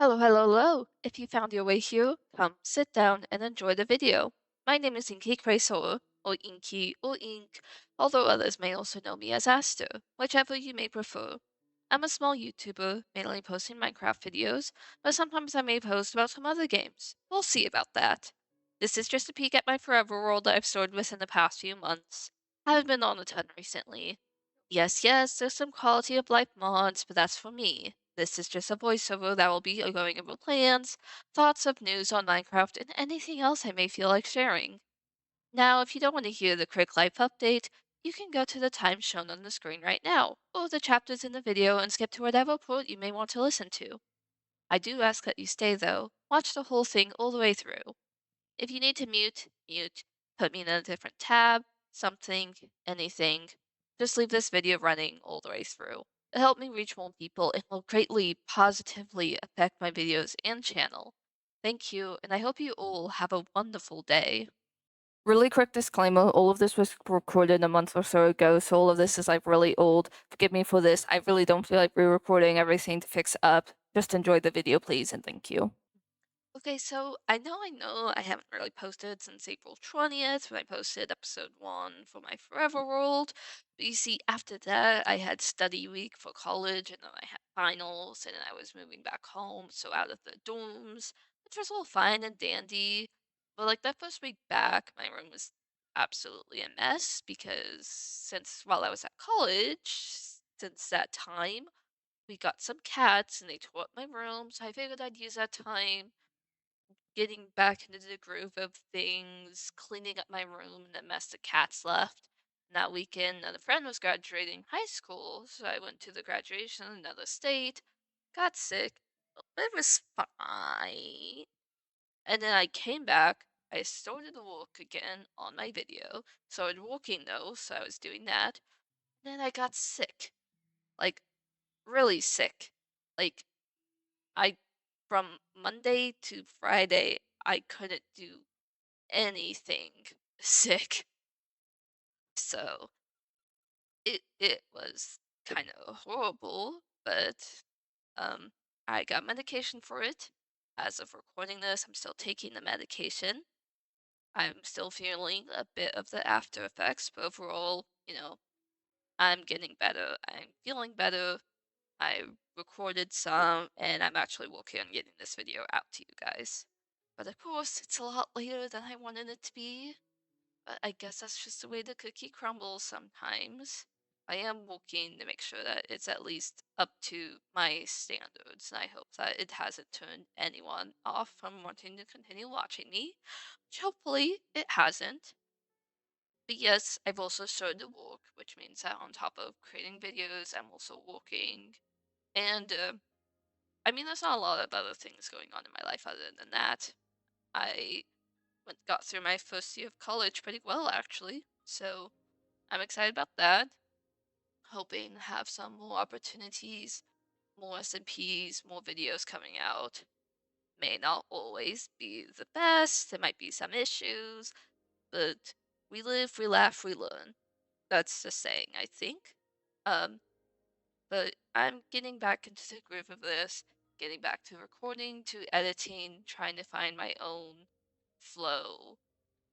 Hello, hello, hello. If you found your way here, come sit down and enjoy the video. My name is Inky Craysor, or Inky, or Ink, although others may also know me as Aster, whichever you may prefer. I'm a small YouTuber, mainly posting Minecraft videos, but sometimes I may post about some other games. We'll see about that. This is just a peek at my forever world that I've started with in the past few months. I haven't been on a ton recently. Yes, there's some quality of life mods, but that's for me. This is just a voiceover that will be going over plans, thoughts of news on Minecraft, and anything else I may feel like sharing. Now, if you don't want to hear the quick life update, you can go to the time shown on the screen right now, or the chapters in the video and skip to whatever part you may want to listen to. I do ask that you stay though, watch the whole thing all the way through. If you need to mute, put me in a different tab, something, anything. Just leave this video running all the way through. It'll help me reach more people and will greatly positively affect my videos and channel. Thank you, and I hope you all have a wonderful day. Really quick disclaimer, all of this was recorded a month or so ago, so all of this is like really old. Forgive me for this. I really don't feel like re-recording everything to fix up. Just enjoy the video, please, and thank you. Okay, so I know I haven't really posted since April 20th when I posted episode 1 for my Forever World. But you see, after that, I had study week for college, and then I had finals, and then I was moving back home, so out of the dorms, which was all fine and dandy. But like that first week back, my room was absolutely a mess because since while I was at college, since that time, we got some cats and they tore up my room, so I figured I'd use that time getting back into the groove of things, cleaning up my room and the mess the cats left. And that weekend, another friend was graduating high school, so I went to the graduation in another state, got sick, but it was fine. And then I came back, I started to work again on my video, started working though, so I was doing that. And then I got sick, like really sick. Like I, from Monday to Friday, I couldn't do anything sick. So it was kind of horrible, but I got medication for it. As of recording this, I'm still taking the medication. I'm still feeling a bit of the after effects, but overall, I'm getting better. I'm feeling better. I recorded some, and I'm actually working on getting this video out to you guys. But of course, it's a lot later than I wanted it to be. But I guess that's just the way the cookie crumbles sometimes. I am working to make sure that it's at least up to my standards, and I hope that it hasn't turned anyone off from wanting to continue watching me, which hopefully it hasn't. But yes, I've also started to work, which means that on top of creating videos, I'm also working. And I mean, there's not a lot of other things going on in my life other than that. I got through my first year of college pretty well, actually. So I'm excited about that. Hoping to have some more opportunities, more SMPs, more videos coming out. May not always be the best. There might be some issues, but we live, we laugh, we learn. That's the saying, I think. Um, but I'm getting back into the groove of this, getting back to recording, to editing, trying to find my own flow,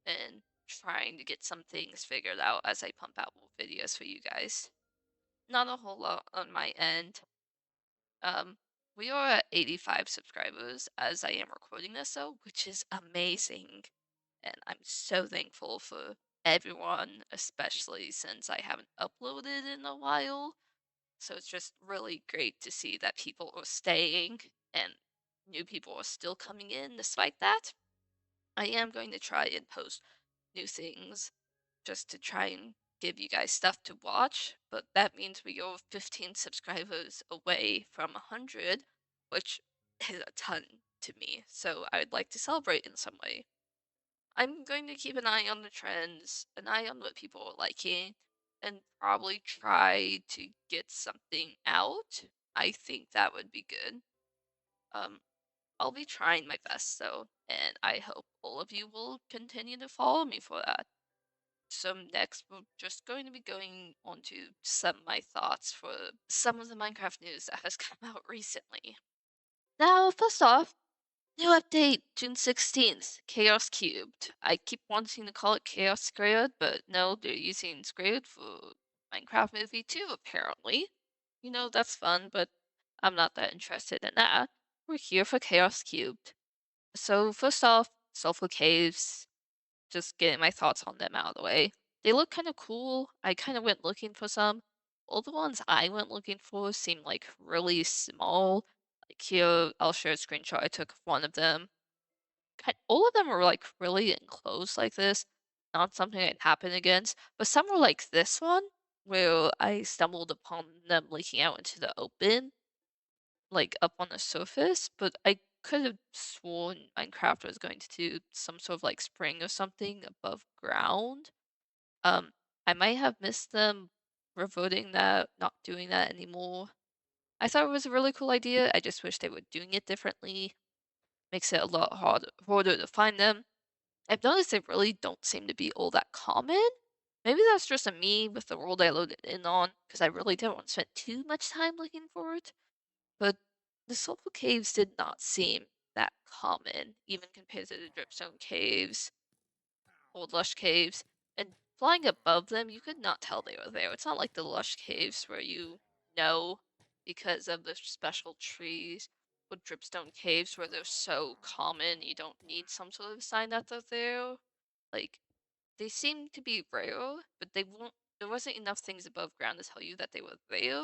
and trying to get some things figured out as I pump out more videos for you guys. Not a whole lot on my end. Um, we are at 85 subscribers as I am recording this though, which is amazing. And I'm so thankful for everyone, especially since I haven't uploaded in a while. So it's just really great to see that people are staying and new people are still coming in despite that. I am going to try and post new things just to try and give you guys stuff to watch, but that means we are 15 subscribers away from 100, which is a ton to me. So I would like to celebrate in some way. I'm going to keep an eye on the trends, an eye on what people are liking, and probably try to get something out. I think that would be good. Um, I'll be trying my best though, and I hope all of you will continue to follow me for that. So next, we're just going to be going on to some of my thoughts for some of the Minecraft news that has come out recently. Now, first off, new update, June 16th, Chaos Cubed. I keep wanting to call it Chaos Squared, but no, they're using Squared for Minecraft Movie 2, apparently. You know, that's fun, but I'm not that interested in that. We're here for Chaos Cubed. So, first off, Sulfur Caves, just getting my thoughts on them out of the way. They look kind of cool. I kind of went looking for some. All the ones I went looking for seemed like really small. Like here, I'll share a screenshot I took of one of them. All of them were like really enclosed like this, not something I'd happen against. But some were like this one, where I stumbled upon them leaking out into the open, like up on the surface. But I could have sworn Minecraft was going to do some sort of like spring or something above ground. Um, I might have missed them reverting that, not doing that anymore. I thought it was a really cool idea. I just wish they were doing it differently. Makes it a lot harder to find them. I've noticed they really don't seem to be all that common. Maybe that's just a me with the world I loaded in on, because I really didn't want to spend too much time looking for it. But the sulfur caves did not seem that common, even compared to the dripstone caves, old lush caves. And flying above them, you could not tell they were there. It's not like the lush caves where you know because of the special trees or dripstone caves where they're so common you don't need some sort of sign that they're there. Like, they seem to be rare, but they won't there wasn't enough things above ground to tell you that they were there.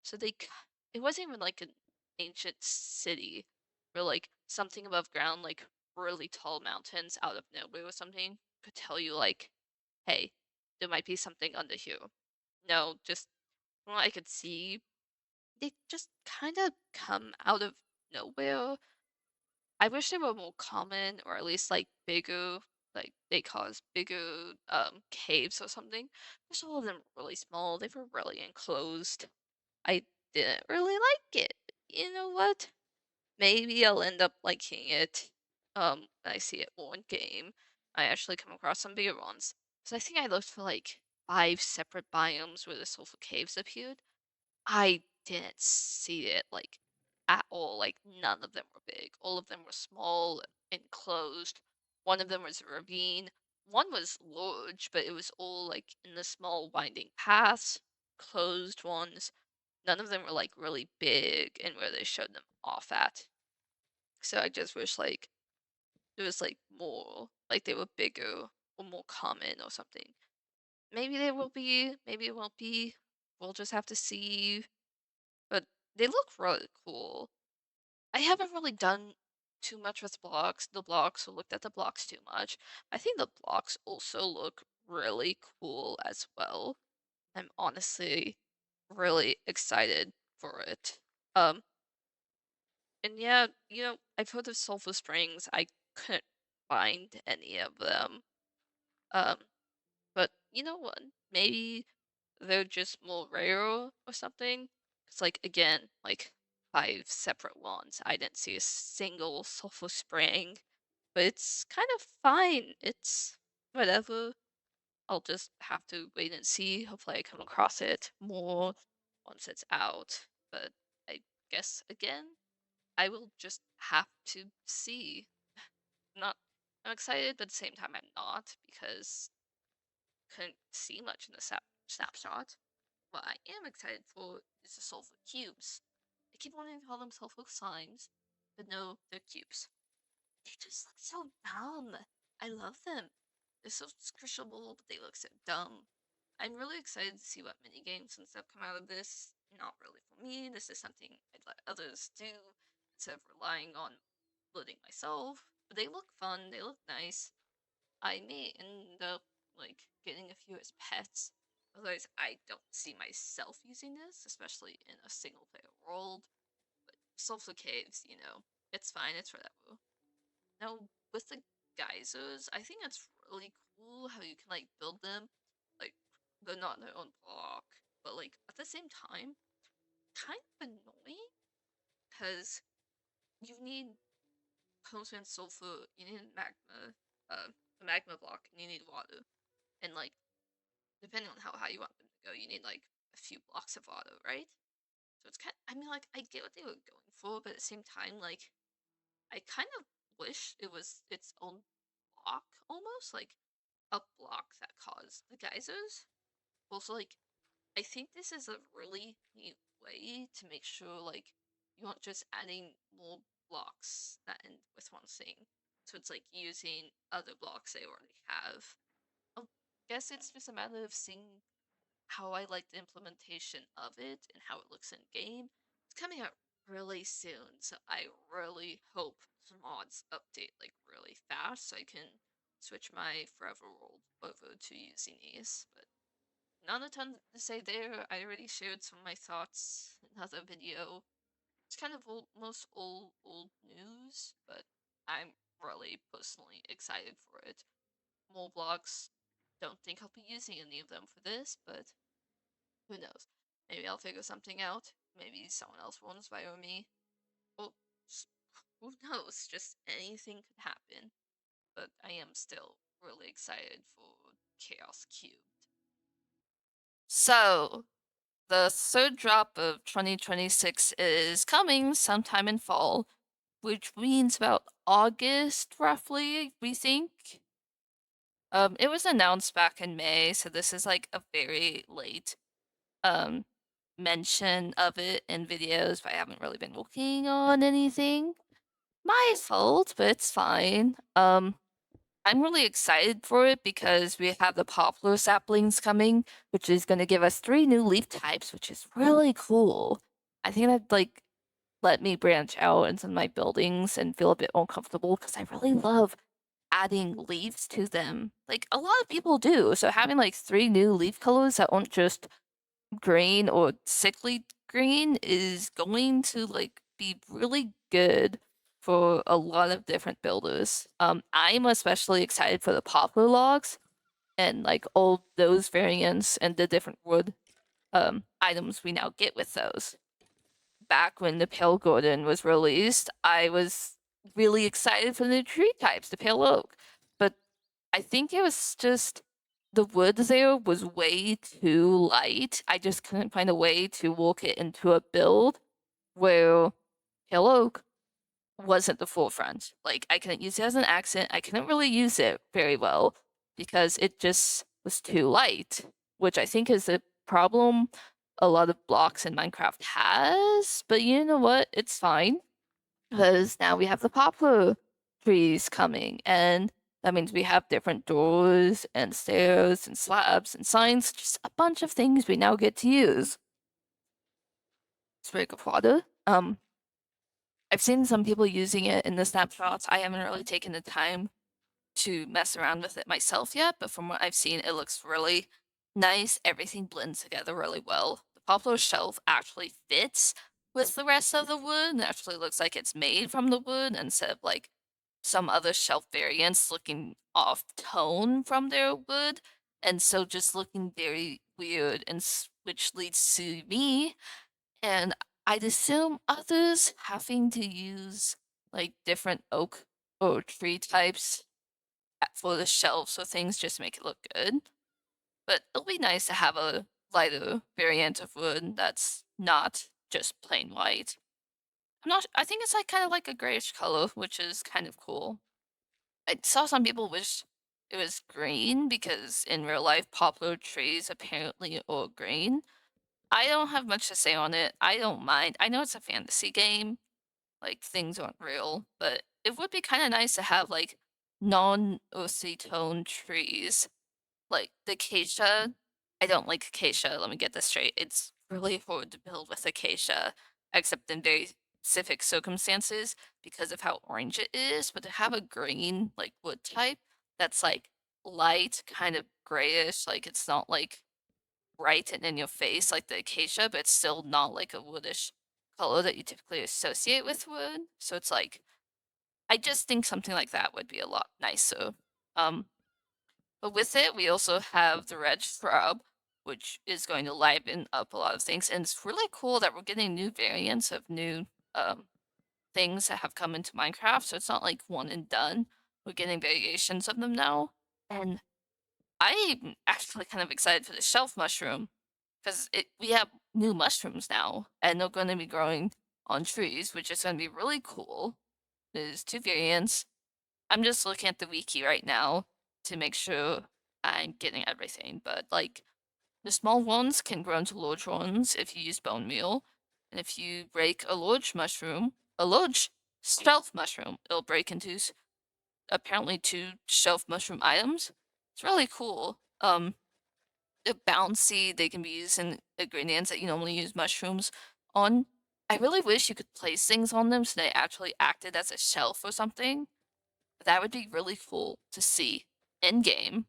So it wasn't even like an ancient city where like something above ground, like really tall mountains out of nowhere or something could tell you like, hey, there might be something under here. No, just from what I could see, they just kind of come out of nowhere. I wish they were more common or at least like bigger, like they cause bigger caves or something. Because all of them were really small. They were really enclosed. I didn't really like it. You know what? Maybe I'll end up liking it. When I see it more in game. I actually come across some bigger ones. So I think I looked for like 5 separate biomes where the sulfur caves appeared. I didn't see it like at all. Like none of them were big. All of them were small, enclosed. One of them was a ravine. One was large, but it was all like in the small winding paths, closed ones. None of them were like really big and where they showed them off at. So I just wish like there was like more, like they were bigger or more common or something. Maybe they will be, maybe it won't be. We'll just have to see. But they look really cool. I haven't really done too much with the blocks, or looked at the blocks too much. I think the blocks also look really cool as well. I'm honestly really excited for it. Um, and yeah, I've heard of Sulphur Springs. I couldn't find any of them. Um, but you know what? Maybe they're just more rare or something. It's like again, like 5 separate ones. I didn't see a single sulfur spring, but it's kind of fine. It's whatever. I'll just have to wait and see. Hopefully, I come across it more once it's out. But I guess again, I will just have to see. Not, I'm excited, but at the same time, I'm not because couldn't see much in the snapshot. What I am excited for is the sulfur cubes. I keep wanting to call them sulfur slimes, but no, they're cubes. They just look so dumb. I love them. They're so squishable, but they look so dumb. I'm really excited to see what mini games and stuff come out of this. Not really for me. This is something I'd let others do instead of relying on loading myself. But they look fun. They look nice. I may end up like getting a few as pets. Otherwise, I don't see myself using this, especially in a single player world. But sulfur caves, it's fine. It's whatever. Now, with the geysers, I think it's really cool how you can like build them. Like, they're not their own block, but like at the same time, kind of annoying because you need constant sulfur, you need magma, a magma block, and you need water. And like, depending on how high you want them to go, you need like a few blocks of water, right? So it's kind of, I mean, like, I get what they were going for, but at the same time, like, I kind of wish it was its own block almost, like a block that caused the geysers. Also, like, I think this is a really neat way to make sure, like, you aren't just adding more blocks that end with one thing. So it's like using other blocks they already have. I guess it's just a matter of seeing how I like the implementation of it and how it looks in game. It's coming out really soon, so I really hope the mods update like really fast so I can switch my forever world over to using these. But not a ton to say there. I already shared some of my thoughts in another video. It's kind of most old news, but I'm really personally excited for it. More blocks. Don't think I'll be using any of them for this, but who knows? Maybe I'll figure something out. Maybe someone else will inspire me. Or who knows? Just anything could happen. But I am still really excited for Chaos Cubed. So, the third drop of 2026 is coming sometime in fall, which means about August, roughly, we think. It was announced back in May, so this is like a very late um mention of it in videos, but I haven't really been working on anything. My fault, but it's fine. I'm really excited for it because we have the poplar saplings coming, which is going to give us 3 new leaf types, which is really cool. I think that'd like let me branch out into my buildings and feel a bit more comfortable because I really love adding leaves to them. Like a lot of people do. So having like 3 new leaf colors that aren't just green or sickly green is going to like be really good for a lot of different builders. I'm especially excited for the poplar logs and like all those variants and the different wood items we now get with those. Back when the Pale Gordon was released, I was really excited for the new tree types, the Pale Oak. But I think it was just the wood there was way too light. I just couldn't find a way to work it into a build where Pale Oak wasn't the forefront. Like I couldn't use it as an accent. I couldn't really use it very well because it just was too light, which I think is a problem a lot of blocks in Minecraft has. But you know what? It's fine because now we have the poplar trees coming, and that means we have different doors and stairs and slabs and signs, just a bunch of things we now get to use. Sprig of water. I've seen some people using it in the snapshots. I haven't really taken the time to mess around with it myself yet, but from what I've seen, it looks really nice. Everything blends together really well. The poplar shelf actually fits with the rest of the wood. It actually looks like it's made from the wood instead of like some other shelf variants looking off tone from their wood. And so just looking very weird, and which leads to me and I'd assume others having to use like different oak or tree types for the shelves so things just make it look good. But it'll be nice to have a lighter variant of wood that's not just plain white. I think it's like kind of like a grayish color, which is kind of cool. I saw some people wish it was green because in real life poplar trees apparently are green. I don't have much to say on it. I don't mind. I know it's a fantasy game, like things aren't real, but it would be kind of nice to have like non-earthy tone trees. Like the acacia. I don't like acacia, let me get this straight. It's really hard to build with acacia, except in very specific circumstances because of how orange it is. But to have a green, like wood type that's like light, kind of grayish, like it's not like bright and in your face like the acacia, but it's still not like a woodish color that you typically associate with wood. So it's like I just think something like that would be a lot nicer. Um, but with it, we also have the red shrub, which is going to liven up a lot of things, and it's really cool that we're getting new variants of new things that have come into Minecraft. So it's not like one and done. We're getting variations of them now, and I'm actually kind of excited for the shelf mushroom because we have new mushrooms now, and they're going to be growing on trees, which is gonna be really cool. There's 2 variants. I'm just looking at the wiki right now to make sure I'm getting everything, but, like, the small ones can grow into large ones if you use bone meal, and if you break a large stealth mushroom, it'll break into apparently 2 shelf mushroom items. It's really cool. They're bouncy, they can be used in ingredients that you normally use mushrooms on. I really wish you could place things on them so they actually acted as a shelf or something. That would be really cool to see in game.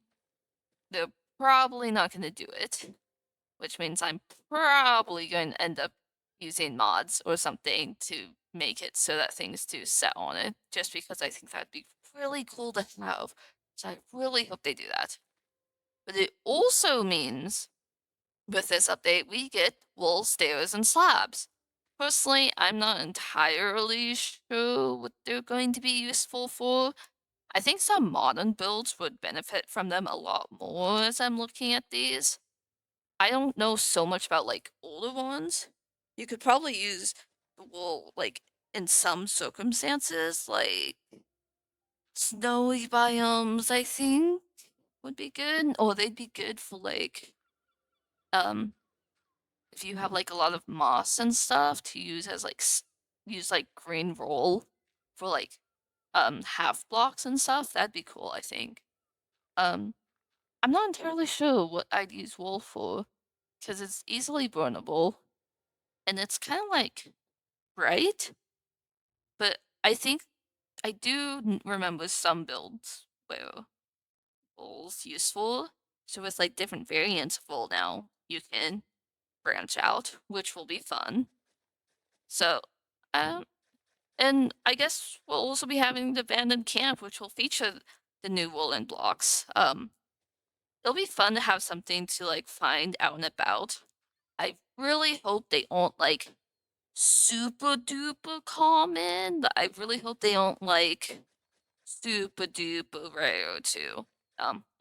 They're probably not going to do it, which means I'm probably going to end up using mods or something to make it so that things do set on it, just because I think that'd be really cool to have. So I really hope they do that. But it also means with this update, we get wall stairs and slabs. Personally, I'm not entirely sure what they're going to be useful for. I think some modern builds would benefit from them a lot more as I'm looking at these. I don't know so much about like older ones. You could probably use the wool like in some circumstances, like snowy biomes, I think would be good. Or they'd be good for like um if you have like a lot of moss and stuff to use as like use like green roll for like half blocks and stuff, that'd be cool, I think. Um I'm not entirely sure what I'd use wool for because it's easily burnable and it's kind of like bright, but I think I do remember some builds where wool's useful. So with like different variants of wool now, you can branch out, which will be fun. So, um, and I guess we'll also be having the abandoned camp, which will feature the new woolen blocks. It'll be fun to have something to like find out and about. I really hope they aren't like super duper common, but I really hope they don't like super duper rare too.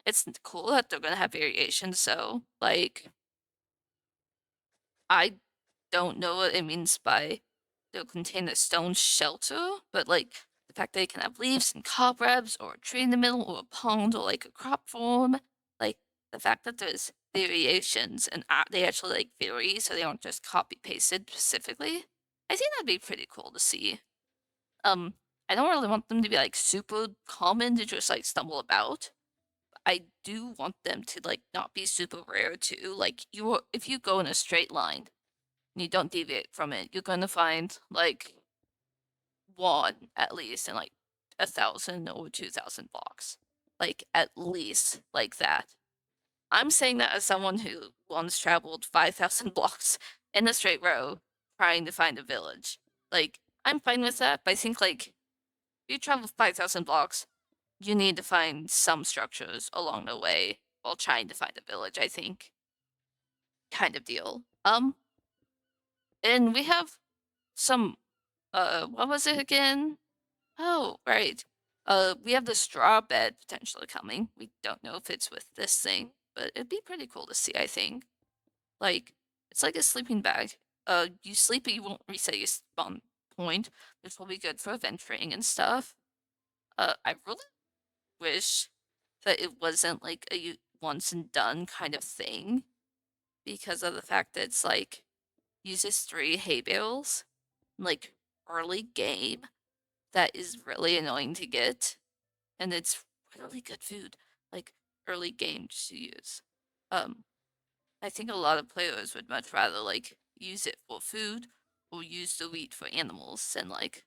It's cool that they're gonna have variations, so like I don't know what it means by they'll contain a stone shelter, but like the fact that they can have leaves and cobwebs or a tree in the middle or a pond or like a crop form, like the fact that there's variations and they actually like vary so they aren't just copy pasted specifically. I think that'd be pretty cool to see. Um, I don't really want them to be like super common to just like stumble about. I do want them to like not be super rare too. Like if you go in a straight line and you don't deviate from it, you're gonna find like one at least in like 1,000 or 2,000 blocks. Like at least like that. I'm saying that as someone who once traveled 5,000 blocks in a straight row trying to find a village. Like, I'm fine with that, but I think like if you travel 5,000 blocks, you need to find some structures along the way while trying to find a village, I think. Kind of deal. And we have some what was it again? Oh, right. We have the straw bed potentially coming. We don't know if it's with this thing, but it'd be pretty cool to see, I think. Like, it's like a sleeping bag. You sleep, but you won't reset your spawn point, which will be good for adventuring and stuff. I really wish that it wasn't like a once and done kind of thing because of the fact that it's like uses 3 hay bales, like early game. That is really annoying to get, and it's really good food, like early game to use. Um, I think a lot of players would much rather like use it for food or use the wheat for animals than like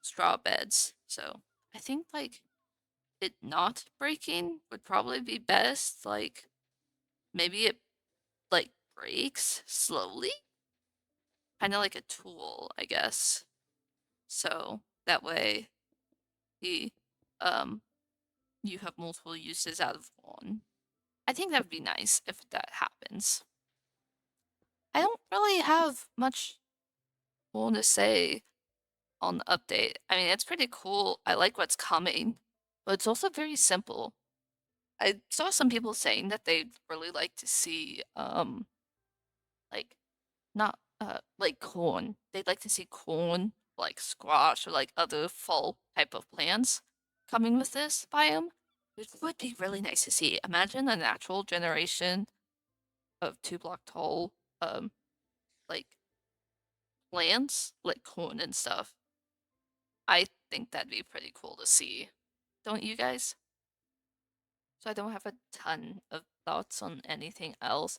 straw beds. So I think like it not breaking would probably be best. Like maybe it like breaks slowly, kind of like a tool, I guess. So that way the um you have multiple uses out of one. I think that would be nice if that happens. I don't really have much more to say on the update. I mean, it's pretty cool. I like what's coming, but it's also very simple. I saw some people saying that they'd really like to see, like, not like corn. They'd like to see corn, like squash or like other fall type of plants coming with this biome, which would be really nice to see. Imagine a natural generation of 2 block tall like plants, like corn and stuff. I think that'd be pretty cool to see. Don't you guys? So I don't have a ton of thoughts on anything else.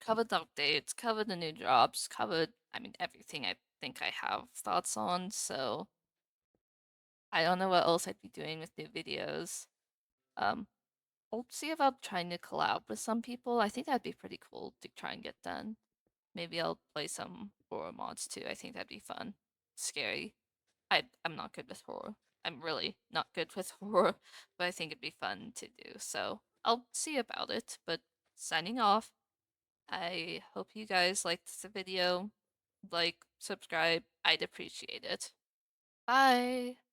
Covered the updates, covered the new drops, covered, I mean, everything I think I have thoughts on, so I don't know what else I'd be doing with new videos. Um, I'll see about trying to collab with some people. I think that'd be pretty cool to try and get done. Maybe I'll play some horror mods too. I think that'd be fun. Scary. I'm not good with horror. I'm really not good with horror, but I think it'd be fun to do. So I'll see about it. But signing off. I hope you guys liked the video. Like, subscribe. I'd appreciate it. Bye.